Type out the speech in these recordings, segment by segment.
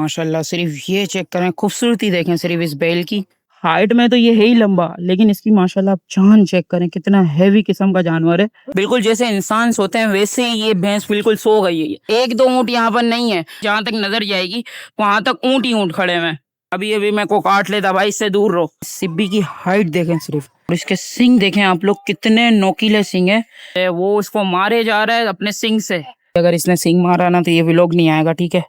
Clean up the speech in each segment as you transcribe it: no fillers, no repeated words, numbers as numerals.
माशाल्लाह सिर्फ ये चेक करें, खूबसूरती देखें सिर्फ इस बैल की। हाइट में तो ये है ही लंबा, लेकिन इसकी माशाल्लाह आप जान चेक करें, कितना हैवी किस्म का जानवर है। बिल्कुल जैसे इंसान सोते हैं वैसे ही ये भैंस बिल्कुल सो गई है। एक दो ऊँट यहाँ पर नहीं है, जहाँ तक नजर जाएगी वहां तक ऊँट ही ऊँट खड़े हैं। अभी अभी मेरे को काट लेता भाई, इससे दूर रहो। सिब्बी की हाइट देखें सिर्फ, और इसके सिंग देखें आप लोग, कितने नोकीले सिंग है। वो उसको मारे जा रहा है अपने सिंग से। अगर इसने सिंग मारा ना तो ये व्लॉग नहीं आएगा, ठीक है।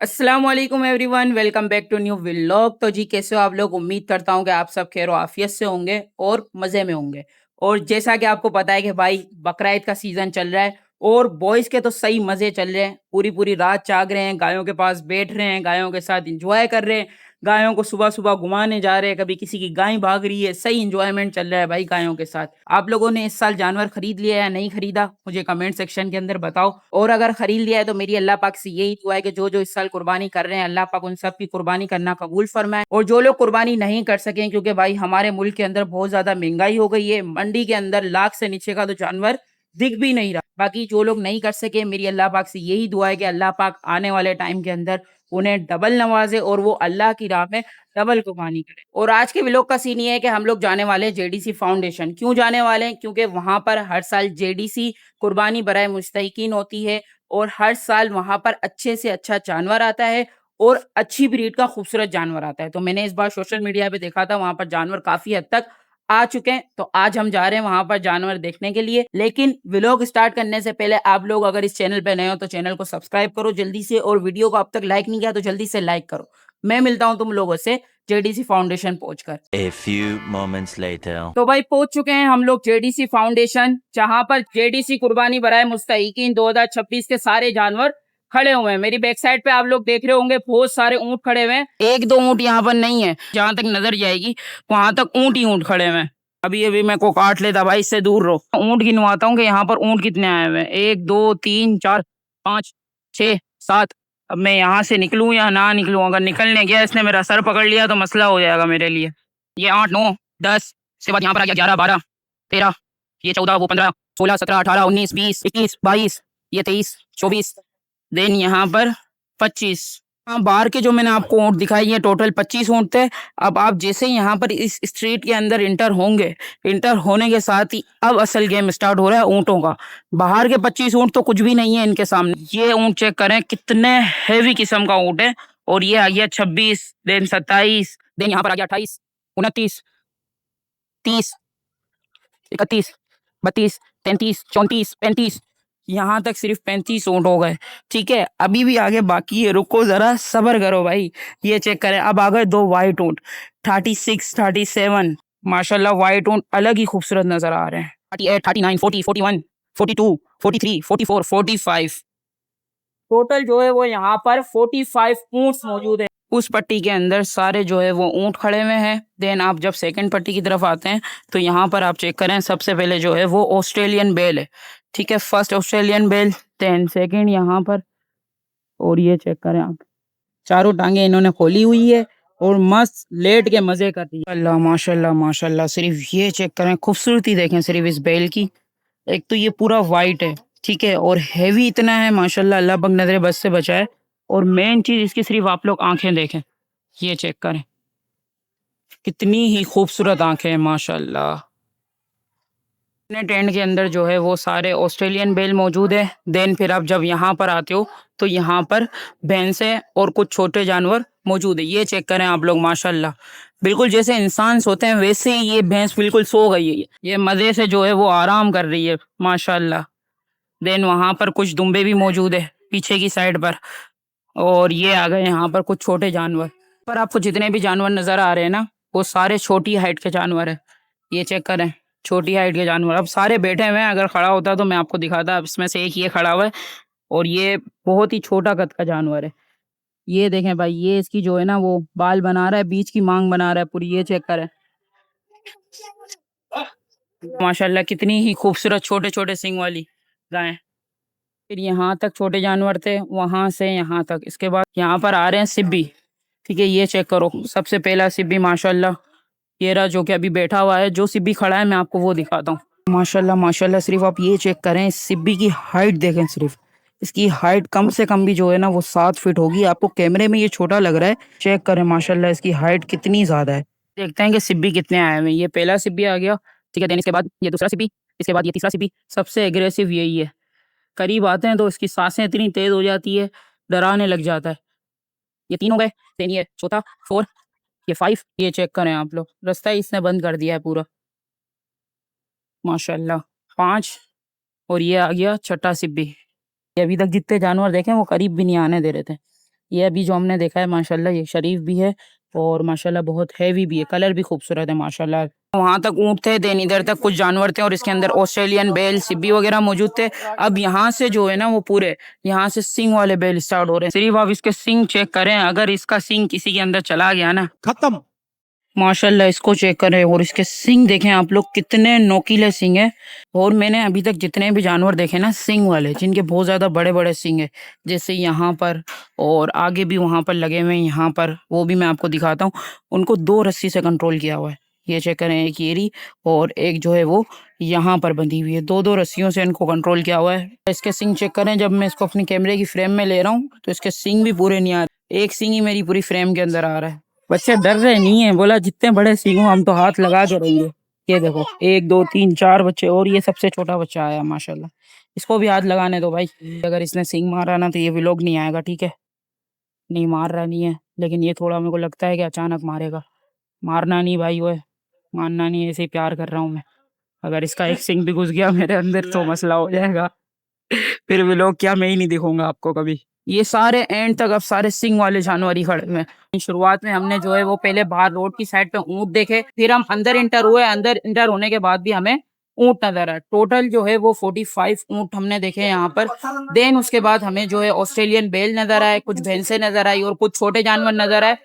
अस्सलाम वालेकुम everyone, welcome back to new vlog. तो जी कैसे हो आप लोग? उम्मीद करता हूँ कि आप सब खैर आफियत से होंगे और मज़े में होंगे। और जैसा कि आपको पता है कि भाई बकरा ईद का सीज़न चल रहा है और बॉयज़ के तो सही मज़े चल रहे हैं। पूरी पूरी रात जाग रहे हैं, गायों के पास बैठ रहे हैं, गायों के साथ इंजॉय कर रहे हैं, गायों को सुबह सुबह घुमाने जा रहे हैं, कभी किसी की गाय भाग रही है। सही इंजॉयमेंट चल रहा है भाई गायों के साथ। आप लोगों ने इस साल जानवर खरीद लिया या नहीं खरीदा, मुझे कमेंट सेक्शन के अंदर बताओ। और अगर खरीद लिया है तो मेरी अल्लाह पाक से यही दुआ है कि जो जो इस साल कुर्बानी कर रहे हैं अल्लाह पाक उन सब की कुर्बानी करना कबूल फरमाए। और जो लोग कुर्बानी नहीं कर सके, क्योंकि भाई हमारे मुल्क के अंदर बहुत ज्यादा महंगाई हो गई है, मंडी के अंदर लाख से नीचे का तो जानवर दिख भी नहीं रहा। बाकी जो लोग नहीं कर सके, मेरी अल्लाह पाक से यही दुआ है कि अल्लाह पाक आने वाले टाइम के अंदर उन्हें डबल नवाजे और वो अल्लाह की राह में डबल कुर्बानी करे। और आज के व्लॉग का सीन ये है कि हम लोग जाने वाले हैं जेडीसी फाउंडेशन। क्यों जाने वाले हैं? क्योंकि वहां पर हर साल जेडीसी कुर्बानी बराए मुस्तहिकीन होती है और हर साल वहां पर अच्छे से अच्छा जानवर आता है और अच्छी ब्रीड का खूबसूरत जानवर आता है। तो मैंने इस बार सोशल मीडिया पे देखा था, वहां पर जानवर काफी हद तक आ चुके हैं। तो आज हम जा रहे हैं वहां पर जानवर देखने के लिए। लेकिन व्लॉग स्टार्ट करने से पहले आप लोग अगर इस चैनल पे नए हो तो चैनल को सब्सक्राइब करो जल्दी से, और वीडियो को अब तक लाइक नहीं किया तो जल्दी से लाइक करो। मैं मिलता हूं तुम लोगों से जेडीसी फाउंडेशन पहुंचकर। A few moments later. तो भाई पहुंच चुके हैं हम लोग जेडीसी फाउंडेशन, जहां पर जेडीसी कुर्बानी बराए मुस्तहिकीन 2026 के सारे जानवर खड़े हुए हैं। मेरी बैक साइड पे आप लोग देख रहे होंगे बहुत सारे ऊंट खड़े हुए हैं। एक दो ऊंट यहाँ पर नहीं है, जहां तक नजर जाएगी वहां तक ऊंट ही ऊंट खड़े हुए हैं। अभी अभी मेरे को काट लेता भाई, इससे दूर रहो। ऊंट गिनवाता हूँ कि यहाँ पर ऊंट कितने आए हुए हैं। 1 2 3 4 5 6 7। अब मैं यहाँ से निकलूं या ना निकलूं? अगर निकलने गया इसने मेरा सर पकड़ लिया तो मसला हो जाएगा मेरे लिए। ये 8 9 10, उसके बाद यहाँ पर आ गया 11 12 13, ये 14, वो 15 16 17 18 19 20 21 22, ये 23 24, देन यहाँ पर 25। हाँ, बाहर के जो मैंने आपको ऊँट दिखाई ये टोटल 25 ऊँट थे। अब आप जैसे यहाँ पर इस स्ट्रीट के अंदर इंटर होंगे, इंटर होने के साथ ही अब असल गेम स्टार्ट हो रहा है ऊँटों का। बाहर के 25 ऊँट तो कुछ भी नहीं है इनके सामने। ये ऊँट चेक करें कितने हैवी किस्म का ऊँट है। और ये आ गया 26, देन 27, देन यहाँ पर आ गया 28 29 30 31 32 33 34 35, यहाँ तक सिर्फ 35 ऊँट हो गए। ठीक है, अभी भी आगे बाकी है, रुको जरा सब्र करो भाई। ये चेक करें, अब आ गए दो वाइट ऊँट 36 37। माशाल्लाह वाइट ऊँट अलग ही खूबसूरत नजर आ रहे हैं। 38 39 40 41 42 43 44 45, टोटल जो है वो यहाँ पर 45 ऊँट्स मौजूद है। उस पट्टी के अंदर सारे जो है वो ऊँट खड़े हुए हैं। देन आप जब सेकंड पट्टी की तरफ आते हैं तो यहाँ पर आप चेक करें, सबसे पहले जो है वो ऑस्ट्रेलियन बेल है। ठीक है, first Australian bell, then second यहाँ पर। और ये चेक करें आप, चारों टांगे इन्होंने खोली हुई है और मस्त लेट के मजे कर रही है। अल्लाह माशाल्लाह माशाल्लाह, सिर्फ ये चेक करें, खूबसूरती देखें सिर्फ इस बेल की। एक तो ये पूरा वाइट है, ठीक है, और हैवी इतना है माशाल्लाह, अल्लाह पाक नजरे बस से बचाए। और मेन चीज इसकी सिर्फ आप लोग आंखें देखें, ये चेक करें कितनी ही खूबसूरत आंखें हैं माशाल्लाह। अपने टेंट के अंदर जो है वो सारे ऑस्ट्रेलियन बेल मौजूद है। देन फिर आप जब यहाँ पर आते हो तो यहाँ पर भैंसें और कुछ छोटे जानवर मौजूद है। ये चेक करें आप लोग माशाल्लाह, बिल्कुल जैसे इंसान सोते हैं वैसे ही ये भैंस बिल्कुल सो गई है। ये मज़े से जो है वो आराम कर रही है माशाल्लाह। देन वहाँ पर कुछ दुम्बे भी मौजूद है पीछे की साइड पर। और ये आ गए यहाँ पर कुछ छोटे जानवर। पर आपको जितने भी जानवर नजर आ रहे हैं ना, वो सारे छोटी हाइट के जानवर है। ये चेक करें, छोटी हाइट के जानवर। अब सारे बैठे हुए हैं, अगर खड़ा होता तो मैं आपको दिखाता। अब इसमें से एक ये खड़ा हुआ है और ये बहुत ही छोटा कद का जानवर है। ये देखें भाई, ये इसकी जो है ना वो बाल बना रहा है, बीच की मांग बना रहा है पूरी। ये चेक करें माशाल्लाह, कितनी ही खूबसूरत छोटे छोटे सिंग वाली गाय। फिर यहाँ तक छोटे जानवर थे, वहां से यहाँ तक। इसके बाद यहाँ पर आ रहे हैं सिब्बी। ठीक है, ये चेक करो, सबसे पहला सिब्बी माशाल्लाह ये रहा, जो कि अभी बैठा हुआ है। जो सिब्बी खड़ा है मैं आपको वो दिखाता हूँ। माशाल्लाह माशाल्लाह, सिर्फ आप ये चेक करें, सिब्बी की हाइट देखें सिर्फ, इसकी हाइट कम से कम भी जो है ना वो 7 फीट होगी। आपको कैमरे में ये छोटा लग रहा है, चेक करें माशाल्लाह इसकी हाइट कितनी ज्यादा है। देखते हैं कि सिब्बी कितने आए हुए हैं। ये पहला सिब्बी आ गया, ठीक है। देन इसके बाद ये दूसरा सिब्बी, इसके बाद ये तीसरा सिब्बी। सबसे एग्रेसिव यही है, करीब आते हैं तो इसकी सांसें इतनी तेज हो जाती है, डराने लग जाता है। ये 3 हो गए, देन ये चौथा 4, ये 5। ये चेक करें आप लोग, रास्ता ही इसने बंद कर दिया है पूरा माशाल्लाह। 5 और ये आ गया छठा सिब्बी। ये अभी तक जितने जानवर देखे वो करीब भी नहीं आने दे रहे थे। ये अभी जो हमने देखा है माशाल्लाह ये शरीफ भी है और माशाल्लाह बहुत हैवी भी है, कलर भी खूबसूरत है माशाल्लाह। वहां तक ऊँट थे, देन इधर तक कुछ जानवर थे और इसके अंदर ऑस्ट्रेलियन बेल सिब्बी वगैरह मौजूद थे। अब यहाँ से जो है ना वो पूरे यहाँ से सिंग वाले बेल स्टार्ट हो रहे हैं। सिर्फ आप इसके सिंग चेक करें, अगर इसका सिंग किसी के अंदर चला गया ना खत्म माशाल्लाह। इसको चेक करें और इसके सिंग देखें आप लोग, कितने नोकीले सिंग है। और मैंने अभी तक जितने भी जानवर देखे ना सिंग वाले, जिनके बहुत ज्यादा बड़े बड़े सिंग है, जैसे यहाँ पर और आगे भी वहां पर लगे हुए हैं, यहाँ पर वो भी मैं आपको दिखाता हूँ। उनको 2 रस्सी से कंट्रोल किया हुआ है। ये चेक करें, एक येरी और एक जो है वो यहाँ पर बंधी हुई है। 2 रस्सियों से इनको कंट्रोल किया हुआ है। इसके सिंग चेक करें, जब मैं इसको अपनी कैमरे की फ्रेम में ले रहा हूँ तो इसके सिंग भी पूरे नहीं आ रहे, एक सिंग ही मेरी पूरी फ्रेम के अंदर आ रहा है। बच्चे डर रहे नहीं है, बोला जितने बड़े सिंह हो हम तो हाथ लगा के रहेंगे। ये देखो 1 2 3 4 बच्चे और ये सबसे छोटा बच्चा आया माशाल्लाह। इसको भी हाथ लगाने दो भाई, अगर इसने सिंग मारा ना तो ये व्लॉग नहीं आएगा, ठीक है। नहीं मार रहा नहीं है, लेकिन ये थोड़ा मेरे को लगता है कि अचानक मारेगा। मारना नहीं भाई, वो मानना नहीं, ऐसे ही प्यार कर रहा हूँ मैं। अगर इसका एक सिंग भी घुस गया मेरे अंदर तो मसला हो जाएगा। फिर व्लॉग क्या मैं ही नहीं दिखूंगा आपको कभी। ये सारे एंड तक अब सारे सिंग वाले जानवर ही खड़े हुए हैं। शुरुआत में हमने जो है वो पहले बाहर रोड की साइड पे ऊंट देखे, फिर हम अंदर इंटर हुए। अंदर इंटर होने के बाद भी हमें ऊंट नजर आए। टोटल जो है वो 45 ऊंट हमने देखे यहाँ पर। देन उसके बाद हमें जो है ऑस्ट्रेलियन बेल नजर आए, कुछ भैंसे नजर आई और कुछ छोटे जानवर नजर आए।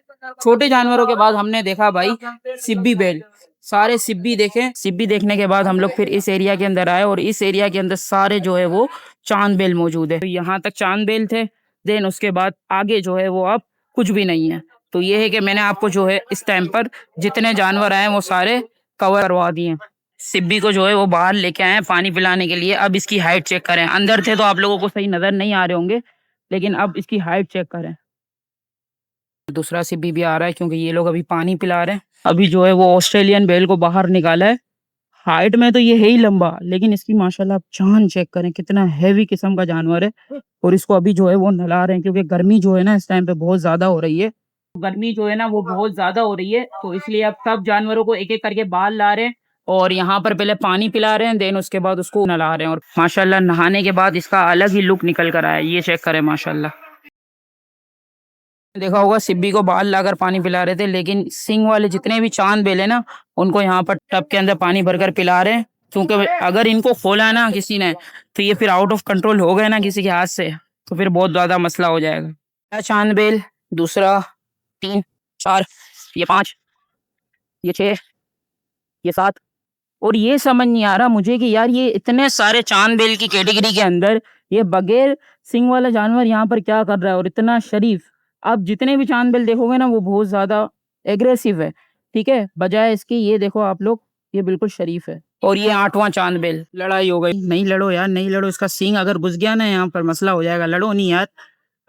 छोटे जानवरों के बाद हमने देखा भाई सिब्बी बेल, सारे सिब्बी देखे। सिब्बी देखने के बाद हम लोग फिर इस एरिया के अंदर आए और इस एरिया के अंदर सारे जो है वो चांद बेल मौजूद है। तो यहाँ तक चांद बेल थे। देन उसके बाद आगे जो है वो अब कुछ भी नहीं है। तो ये है कि मैंने आपको जो है इस टाइम पर जितने जानवर आए वो सारे कवर करवा दिए। सिब्बी को जो है वो बाहर लेके आए हैं पानी पिलाने के लिए। अब इसकी हाइट चेक करें, अंदर थे तो आप लोगों को सही नजर नहीं आ रहे होंगे, लेकिन अब इसकी हाइट चेक करें। दूसरा सिब्बी भी आ रहा है क्योंकि ये लोग अभी पानी पिला रहे हैं। अभी जो है वो ऑस्ट्रेलियन बेल को बाहर निकाला है। हाइट में तो ये है ही लंबा, लेकिन इसकी माशाल्लाह आप चांद चेक करें, कितना हैवी किस्म का जानवर है। और इसको अभी जो है वो नहला रहे हैं क्योंकि गर्मी जो है ना इस टाइम पे बहुत ज्यादा हो रही है। गर्मी जो है ना वो बहुत ज्यादा हो रही है, तो इसलिए अब सब जानवरों को एक एक करके बाहर ला रहे हैं और यहाँ पर पहले पानी पिला रहे हैं, देन उसके बाद उसको नहला रहे हैं। और माशाल्लाह नहाने के बाद इसका अलग ही लुक निकल कर आया। ये चेक करें माशाल्लाह। देखा होगा सिब्बी को बाल लाकर पानी पिला रहे थे, लेकिन सिंग वाले जितने भी चांद बेल है ना उनको यहाँ पर टब के अंदर पानी भरकर पिला रहे हैं। क्योंकि अगर इनको खोला ना किसी ने तो ये फिर आउट ऑफ कंट्रोल हो गए ना किसी के हाथ से तो फिर बहुत ज्यादा मसला हो जाएगा। पहला चांद बेल, दूसरा 3 4, ये 5, ये 6, ये 7। और ये समझ नहीं आ रहा मुझे कि यार ये इतने सारे चांद बेल की कैटेगरी के अंदर ये बगैर सिंग वाला जानवर यहाँ पर क्या कर रहा है और इतना शरीफ। आप जितने भी चांद बेल देखोगे ना वो बहुत ज्यादा एग्रेसिव है, ठीक है, बजाय इसकी ये देखो आप लोग ये बिल्कुल शरीफ है। और ये 8वां चांद बेल। लड़ाई हो गई, नहीं लड़ो यार नहीं लड़ो, इसका सींग अगर घुस गया ना यहाँ पर मसला हो जाएगा। लड़ो नहीं यार,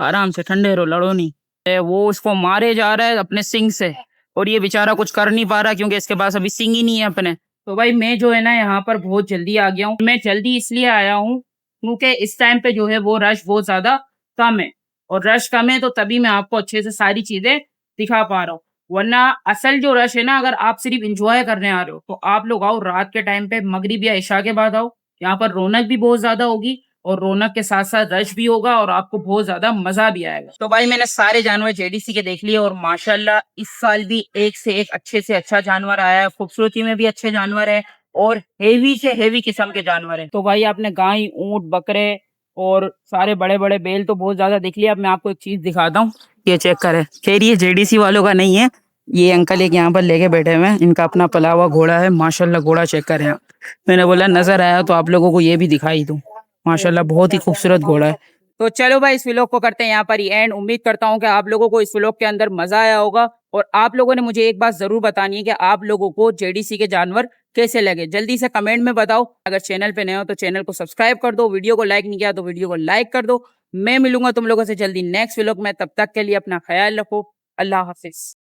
आराम से ठंडे रहो, लड़ो नहीं। वो उसको मारे जा रहा है अपने सिंग से और ये बेचारा कुछ कर नहीं पा रहा क्योंकि इसके पास अभी सिंग ही नहीं है अपने। तो भाई मैं जो है ना यहाँ पर बहुत जल्दी आ गया हूँ। मैं जल्दी इसलिए आया हूँ क्योंकि इस टाइम पे जो है वो रश बहुत ज्यादा कम है, और रश कम है तो तभी मैं आपको अच्छे से सारी चीजें दिखा पा रहा हूँ। वरना असल जो रश है ना, अगर आप सिर्फ इंजॉय करने आ रहे हो तो आप लोग आओ रात के टाइम पे, मगरिब या इशा के बाद आओ। यहाँ पर रौनक भी बहुत ज्यादा होगी और रौनक के साथ साथ रश भी होगा और आपको बहुत ज्यादा मजा भी आएगा। तो भाई मैंने सारे जानवर जेडीसी के देख लिए और माशाल्लाह इस साल भी एक से एक अच्छे से अच्छा जानवर आया है। खूबसूरती में भी अच्छे जानवर है और हेवी से हेवी किस्म के जानवर है। तो भाई आपने गाय, ऊंट, बकरे और सारे बड़े बड़े बेल तो बहुत ज्यादा देख लिया। अब मैं आपको एक चीज दिखाता हूँ, ये चेक करें। खैर ये जेडीसी वालों का नहीं है, ये अंकल एक यहाँ पर लेके बैठे हुए हैं, इनका अपना पला हुआ घोड़ा है। माशाल्लाह घोड़ा चेक करें आप। मैंने बोला नजर आया तो आप लोगों को ये भी दिखाई दूं। माशाल्लाह बहुत ही खूबसूरत घोड़ा है। तो चलो भाई इस व्लॉग को करते हैं यहाँ पर ही एंड। उम्मीद करता हूँ कि आप लोगों को इस व्लॉग के अंदर मजा आया होगा और आप लोगों ने मुझे एक बात जरूर बतानी है कि आप लोगों को जेडीसी के जानवर कैसे लगे। जल्दी से कमेंट में बताओ। अगर चैनल पे नए हो तो चैनल को सब्सक्राइब कर दो, वीडियो को लाइक नहीं किया तो वीडियो को लाइक कर दो। मैं मिलूंगा तुम लोगों से जल्दी नेक्स्ट व्लॉग में, तब तक के लिए अपना ख्याल रखो। अल्लाह हाफिज।